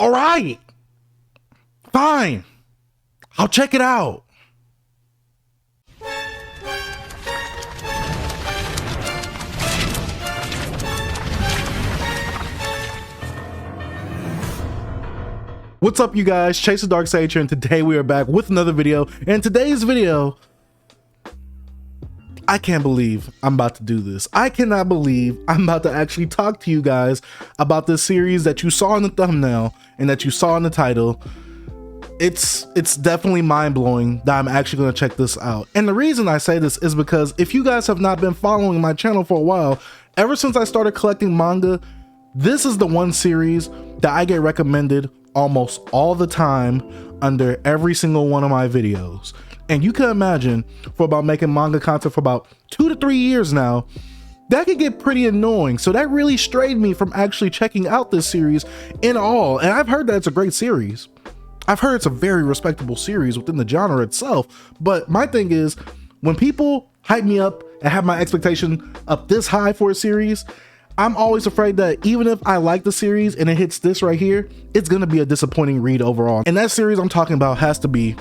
All right, fine, I'll check it out. What's up, you guys? Chase the Dark Sage here, and today we are back with another video. And today's video, I can't believe I'm about to do this. I cannot believe I'm about to actually talk to you guys about this series that you saw in the thumbnail and that you saw in the title. It's definitely mind-blowing that I'm actually going to check this out. And the reason I say this is because if you guys have not been following my channel for a while, ever since I started collecting manga, this is the one series that I get recommended almost all the time under every single one of my videos. And you can imagine, for about making manga content for about 2 to 3 years now, that can get pretty annoying. So that really strayed me from actually checking out this series in all. And I've heard that it's a great series. I've heard it's a very respectable series within the genre itself. But my thing is, when people hype me up and have my expectation up this high for a series, I'm always afraid that even if I like the series and it hits this right here, it's gonna be a disappointing read overall. And that series I'm talking about has to be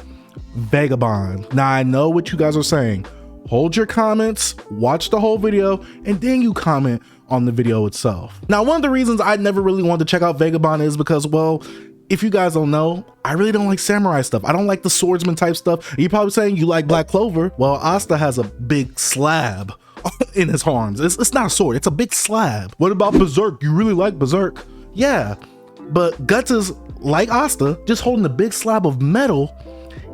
Vagabond. Now, I know what you guys are saying. Hold your comments, watch the whole video, and then you comment on the video itself. Now, one of the reasons I never really wanted to check out Vagabond is because, well, if you guys don't know, I really don't like samurai stuff. I don't like the swordsman type stuff. You're probably saying you like Black Clover. Well, Asta has a big slab in his arms. It's not a sword, it's a big slab. What about Berserk? You really like Berserk? Yeah, but Guts is like Asta, just holding a big slab of metal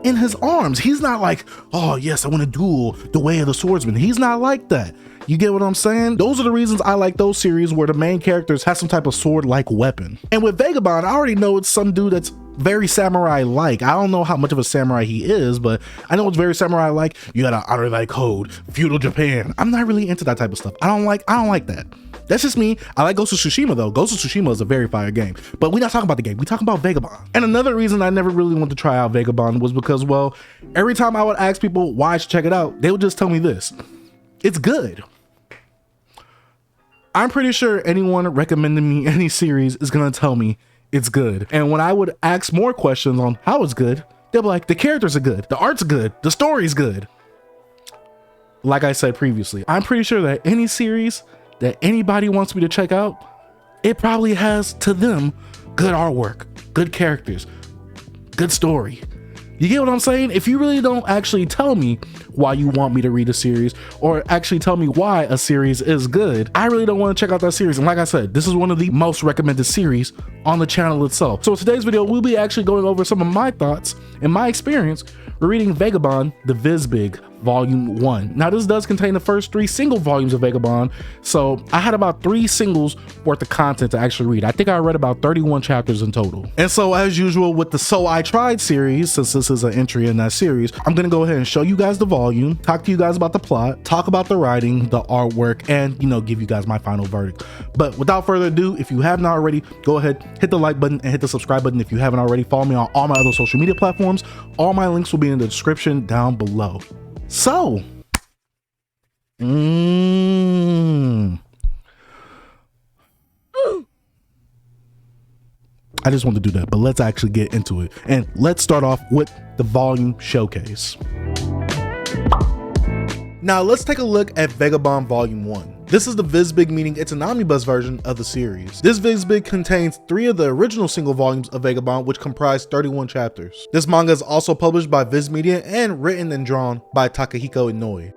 in his arms. He's not like, oh yes, I want to duel the way of the swordsman. He's not like that. You get what I'm saying? Those are the reasons I like those series where the main characters have some type of sword-like weapon. And with Vagabond, I already know it's some dude that's very samurai-like. I don't know how much of a samurai he is, but I know it's very samurai-like. You gotta honor thy code, feudal Japan. I'm not really into that type of stuff. I don't like that. That's just me. I like Ghost of Tsushima though. Ghost of Tsushima is a very fire game, but we're not talking about the game. We're talking about Vagabond. And another reason I never really wanted to try out Vagabond was because, well, every time I would ask people why I should check it out, they would just tell me this: it's good. I'm pretty sure anyone recommending me any series is gonna tell me it's good. And when I would ask more questions on how it's good, they'll be like, the characters are good, the art's good, the story's good. Like I said previously, I'm pretty sure that any series that anybody wants me to check out, it probably has to them good artwork, good characters, good story. You get what I'm saying? If you really don't actually tell me why you want me to read a series or actually tell me why a series is good, I really don't want to check out that series. And like I said, this is one of the most recommended series on the channel itself. So in today's video, we'll be actually going over some of my thoughts and my experience reading Vagabond, the VizBig Volume 1. Now, this does contain the first 3 single volumes of Vagabond, so I had about 3 singles worth of content to actually read. I think I read about 31 chapters in total. And so, as usual with the So I Tried series, since this is an entry in that series, I'm gonna go ahead and show you guys the volume, talk to you guys about the plot, talk about the writing, the artwork, and, you know, give you guys my final verdict. But without further ado, if you haven't already, go ahead, hit the like button and hit the subscribe button. If you haven't already, follow me on all my other social media platforms. All my links will be in the description down below. So, I just want to do that, but let's actually get into it. And let's start off with the volume showcase. Now let's take a look at Vagabond Volume 1. This is the VizBig, meaning it's an omnibus version of the series. This VizBig contains 3 of the original single volumes of Vagabond, which comprise 31 chapters. This manga is also published by Viz Media and written and drawn by Takahiko Inoue.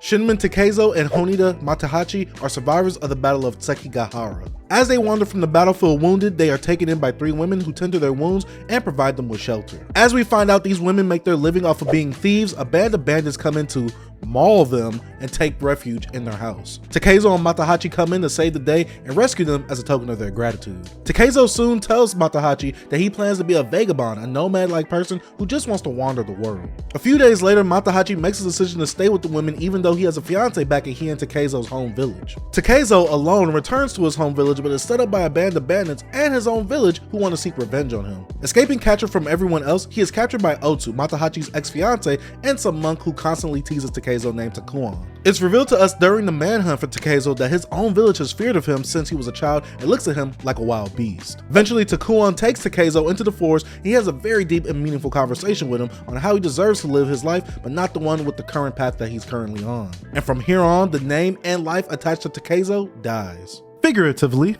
Shinmen Takezo and Honida Matahachi are survivors of the Battle of Sekigahara. As they wander from the battlefield wounded, they are taken in by 3 women who tend to their wounds and provide them with shelter. As we find out, these women make their living off of being thieves. A band of bandits come in to maul them and take refuge in their house. Takezo and Matahachi come in to save the day and rescue them as a token of their gratitude. Takezo soon tells Matahachi that he plans to be a vagabond, a nomad-like person who just wants to wander the world. A few days later, Matahachi makes a decision to stay with the women even though he has a fiance back at he and Takezo's home village. Takezo alone returns to his home village but is set up by a band of bandits and his own village who want to seek revenge on him. Escaping capture from everyone else, he is captured by Otsu, Matahachi's ex-fiance, and some monk who constantly teases Takezo Takezo named Takuon. It's revealed to us during the manhunt for Takezo that his own village has feared of him since he was a child and looks at him like a wild beast. Eventually, Takuon takes Takezo into the forest. He has a very deep and meaningful conversation with him on how he deserves to live his life, but not the one with the current path that he's currently on. And from here on, the name and life attached to Takezo dies. Figuratively,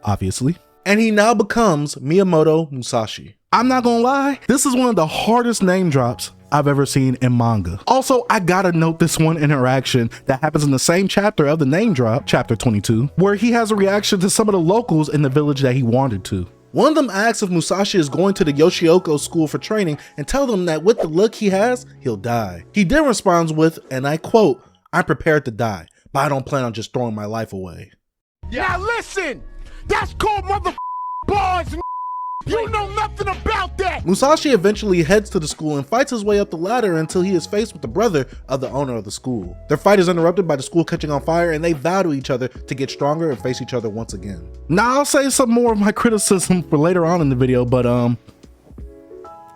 obviously. And he now becomes Miyamoto Musashi. I'm not gonna lie, this is one of the hardest name drops I've ever seen in manga. Also, I gotta note this one interaction that happens in the same chapter of the name drop, chapter 22, where he has a reaction to some of the locals in the village that he wandered to. One of them asks if Musashi is going to the Yoshioko school for training and tell them that with the look he has, he'll die. He then responds with, and I quote, "I'm prepared to die, but I don't plan on just throwing my life away." Now listen, that's called bars. You know nothing about that. Musashi eventually heads to the school and fights his way up the ladder until he is faced with the brother of the owner of the school. Their fight is interrupted by the school catching on fire, and they vow to each other to get stronger and face each other once again. Now I'll save some more of my criticism for later on in the video, but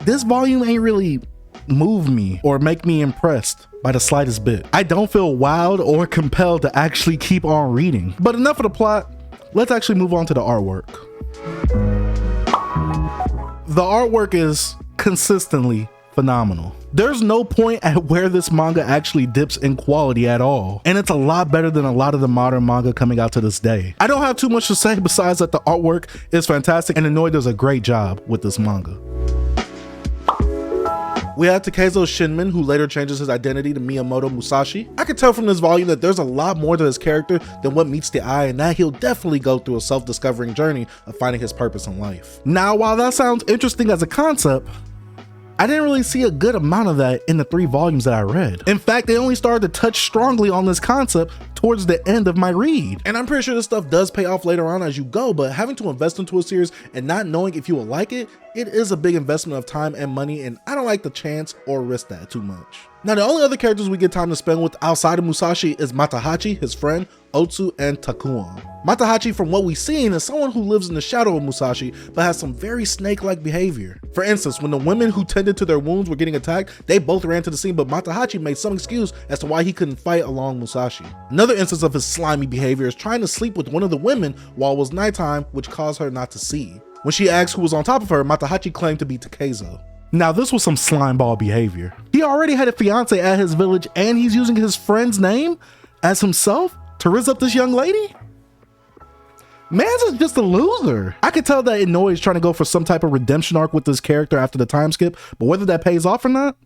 this volume ain't really move me or make me impressed by the slightest bit. I don't feel wowed or compelled to actually keep on reading. But enough of the plot, let's actually move on to the artwork. The artwork is consistently phenomenal. There's no point at where this manga actually dips in quality at all, and it's a lot better than a lot of the modern manga coming out to this day. I don't have too much to say besides that the artwork is fantastic, and Inoue does a great job with this manga. We have Takezo Shinmen, who later changes his identity to Miyamoto Musashi. I can tell from this volume that there's a lot more to his character than what meets the eye, and that he'll definitely go through a self-discovering journey of finding his purpose in life. Now, while that sounds interesting as a concept, I didn't really see a good amount of that in the 3 volumes that I read. In fact, they only started to touch strongly on this concept towards the end of my read. And I'm pretty sure this stuff does pay off later on as you go, but having to invest into a series and not knowing if you will like it, it is a big investment of time and money, and I don't like the chance or risk that too much. Now, the only other characters we get time to spend with outside of Musashi is Matahachi, his friend, Otsu, and Takuon. Matahachi, from what we've seen, is someone who lives in the shadow of Musashi, but has some very snake-like behavior. For instance, when the women who tended to their wounds were getting attacked, they both ran to the scene, but Matahachi made some excuse as to why he couldn't fight along Musashi. Another instance of his slimy behavior is trying to sleep with one of the women while it was nighttime, which caused her not to see. When she asked who was on top of her, Matahachi claimed to be Takezo. Now, this was some slimeball behavior. He already had a fiance at his village, and he's using his friend's name as himself to rizz up this young lady? Man's is just a loser. I could tell that Inoue is trying to go for some type of redemption arc with this character after the time skip, but whether that pays off or not,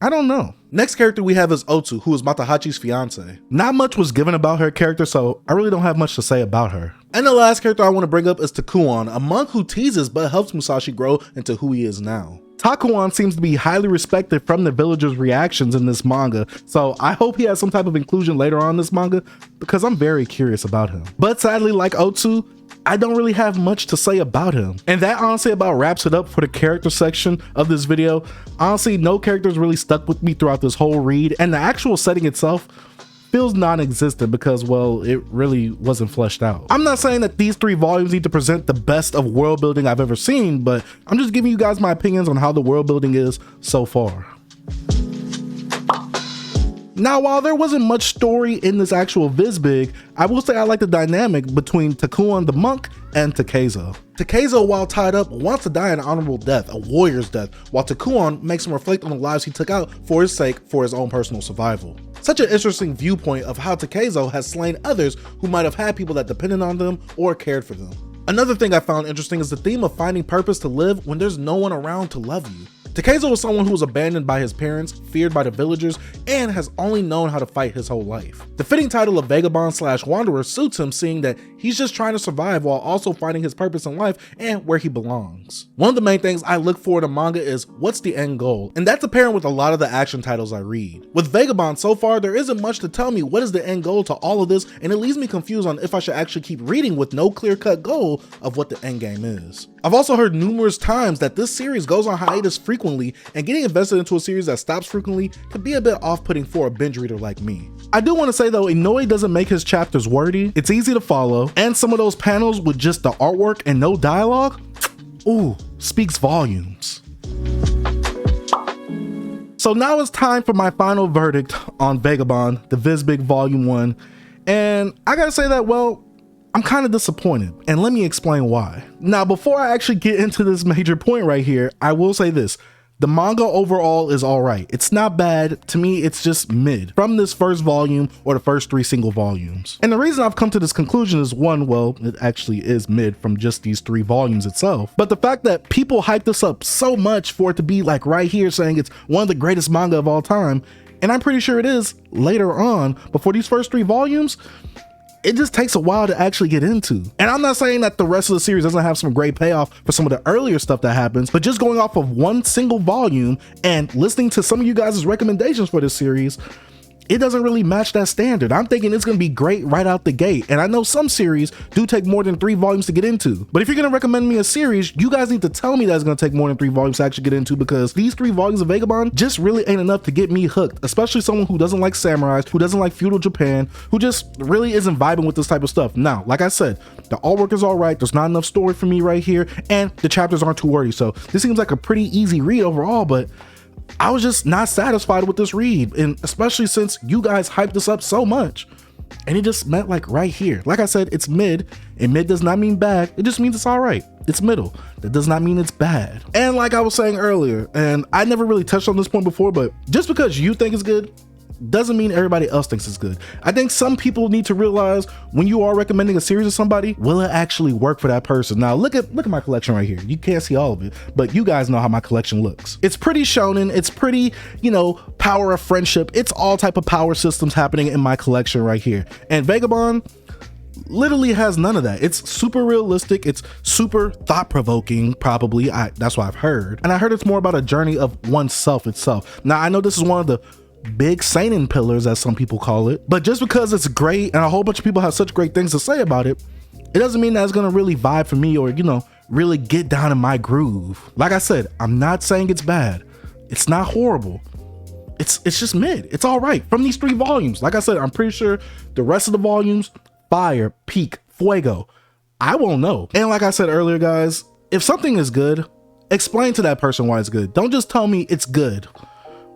I don't know. Next character we have is Otsu, who is Matahachi's fiance. Not much was given about her character, so I really don't have much to say about her. And the last character I want to bring up is Takuon, a monk who teases but helps Musashi grow into who he is now. Takuon seems to be highly respected from the villagers' reactions in this manga, so I hope he has some type of inclusion later on in this manga because I'm very curious about him. But sadly, like Otsu, I don't really have much to say about him. And that honestly about wraps it up for the character section of this video. Honestly, no characters really stuck with me throughout this whole read, and the actual setting itself feels non-existent because, well, it really wasn't fleshed out. I'm not saying that these 3 volumes need to present the best of world building I've ever seen, but I'm just giving you guys my opinions on how the world building is so far. Now, while there wasn't much story in this actual VizBig, I will say I like the dynamic between Takuon the monk and Takezo. Takezo, while tied up, wants to die an honorable death, a warrior's death, while Takuon makes him reflect on the lives he took out for his sake for his own personal survival. Such an interesting viewpoint of how Takezo has slain others who might have had people that depended on them or cared for them. Another thing I found interesting is the theme of finding purpose to live when there's no one around to love you. Takezo was someone who was abandoned by his parents, feared by the villagers, and has only known how to fight his whole life. The fitting title of Vagabond/Wanderer suits him, seeing that he's just trying to survive while also finding his purpose in life and where he belongs. One of the main things I look for in a manga is what's the end goal, and that's apparent with a lot of the action titles I read. With Vagabond so far, there isn't much to tell me what is the end goal to all of this, and it leaves me confused on if I should actually keep reading with no clear-cut goal of what the end game is. I've also heard numerous times that this series goes on hiatus frequently, and getting invested into a series that stops frequently can be a bit off-putting for a binge reader like me. I do want to say though, Inoue doesn't make his chapters wordy, it's easy to follow, and some of those panels with just the artwork and no dialogue, ooh, speaks volumes. So now it's time for my final verdict on Vagabond, the VizBig Volume 1, and I gotta say that, well, I'm kind of disappointed, and let me explain why. Now, before I actually get into this major point right here, I will say this. The manga overall is all right. It's not bad. To me, it's just mid from this first volume or the first 3 single volumes. And the reason I've come to this conclusion is one, well, it actually is mid from just these 3 volumes itself. But the fact that people hype this up so much for it to be like right here saying it's one of the greatest manga of all time, and I'm pretty sure it is later on, but for these first 3 volumes, it just takes a while to actually get into. And I'm not saying that the rest of the series doesn't have some great payoff for some of the earlier stuff that happens, but just going off of one single volume and listening to some of you guys' recommendations for this series, it doesn't really match that standard. I'm thinking it's gonna be great right out the gate. And I know some series do take more than 3 volumes to get into. But if you're gonna recommend me a series, you guys need to tell me that it's gonna take more than 3 volumes to actually get into, because these 3 volumes of Vagabond just really ain't enough to get me hooked, especially someone who doesn't like samurais, who doesn't like feudal Japan, who just really isn't vibing with this type of stuff. Now, like I said, the artwork is all right. There's not enough story for me right here, and the chapters aren't too wordy. So this seems like a pretty easy read overall, but I was just not satisfied with this read, and especially since you guys hyped this up so much, and it just meant like right here. Like I said, it's mid, and mid does not mean bad. It just means it's all right. It's middle. That does not mean it's bad. And like I was saying earlier, and I never really touched on this point before, but just because you think it's good doesn't mean everybody else thinks it's good. I think some people need to realize when you are recommending a series to somebody, will it actually work for that person? Now look at my collection right here. You can't see all of it, but you guys know how my collection looks. It's pretty shonen. It's pretty, you know, power of friendship. It's all type of power systems happening in my collection right here. And Vagabond literally has none of that. It's super realistic. It's super thought-provoking, probably. That's what I've heard. And I heard it's more about a journey of oneself itself. Now I know this is one of the big seinen pillars, as some people call it, but just because it's great and a whole bunch of people have such great things to say about it, it doesn't mean that it's gonna really vibe for me or, you know, really get down in my groove. Like I said, I'm not saying it's bad. It's not horrible. It's just mid. It's all right from these 3 volumes. Like I said, I'm pretty sure the rest of the volumes, fire, peak, fuego, I won't know. And like I said earlier, guys, if something is good, explain to that person why it's good. Don't just tell me it's good.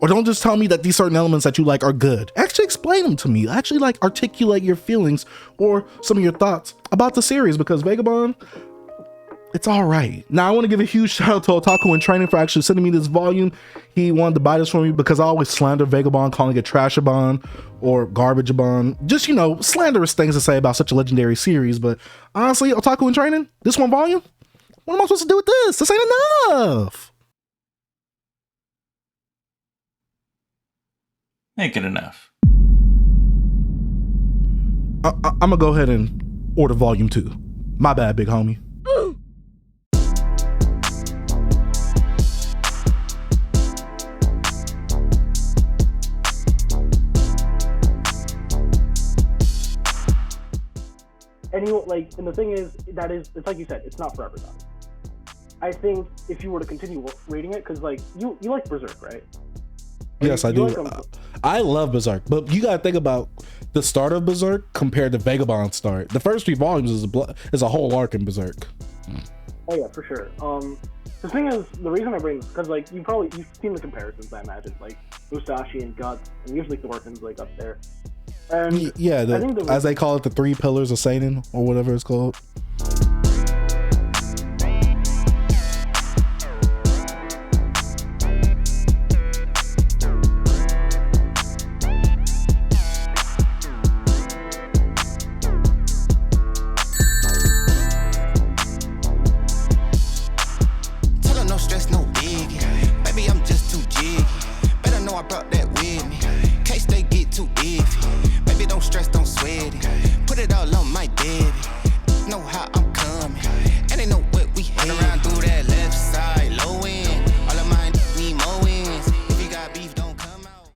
Or don't just tell me that these certain elements that you like are good. Actually explain them to me. Actually like articulate your feelings or some of your thoughts about the series, because Vagabond, it's all right. Now I want to give a huge shout out to Otaku in Training for actually sending me this volume. He wanted to buy this for me because I always slander Vagabond, calling it Trashabond or Garbageabond. Just, you know, slanderous things to say about such a legendary series. But honestly, Otaku in Training, this one volume, what am I supposed to do with this? This ain't enough. Make it enough. I'm gonna go ahead and order volume 2. My bad, big homie. And you like, and the thing is, it's like you said, it's not for everybody. I think if you were to continue reading it, because like you like Berserk, right? Yes, I do. I love Berserk, but you gotta think about the start of Berserk compared to Vagabond's start. The first 3 volumes is a whole arc in Berserk. Oh yeah, for sure. The thing is, the reason I bring this, because like you've seen the comparisons, I imagine, like Musashi and Guts, and usually Thorfinn's like up there. And yeah, as they call it, the 3 pillars of seinen or whatever it's called. Tell her no stress, no biggie. Baby, I'm just too jiggy. Better know I brought that.